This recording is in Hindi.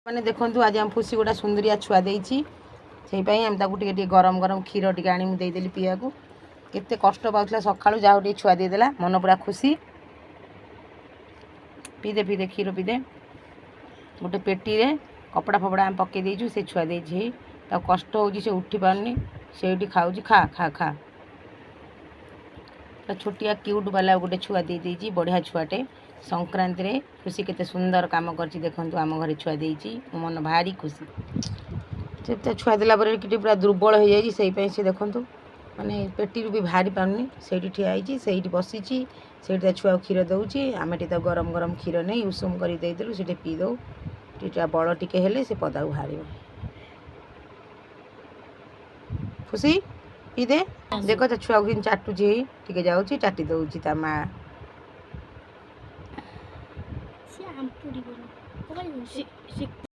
मैंने देखो आज आम फुसी गोटा सुंदरिया छुआ देती से गरम गरम क्षीर टी आनी देदेली पीवा को केते कष्ट पाला सका जहाँ छुआ देदेला मन पूरा खुशी पीदे पीदे क्षीर पीदे गोटे पेटी रे कपड़ा फपड़ा आम पकई देचु से छुआ देती कष्ट हो उठी पारनी से खाऊ खा खा खा छोटिया क्यूट वाला गोटे छुआ दे देती बढ़िया छुआटे संक्रांति रे खुशी केते सुंदर काम करची देखंतु आम घरे छुआ देती मो मन भारी खुशी से छुआ देला कि पूरा दुर्बल हो जाए से देखंतु माने पेटी भी भारी पारनी से ठिया से बसी से छुआ क्षीर दौची आम टे गरम गरम क्षीर नहीं उषुम कर देदेलु से पी दौ टीटा बड़ टिके हेले से पदा बाहर खुशी पी दे देख तो छुआ को चाटुची टिके जाऊँगी चाटी दौची ता माँ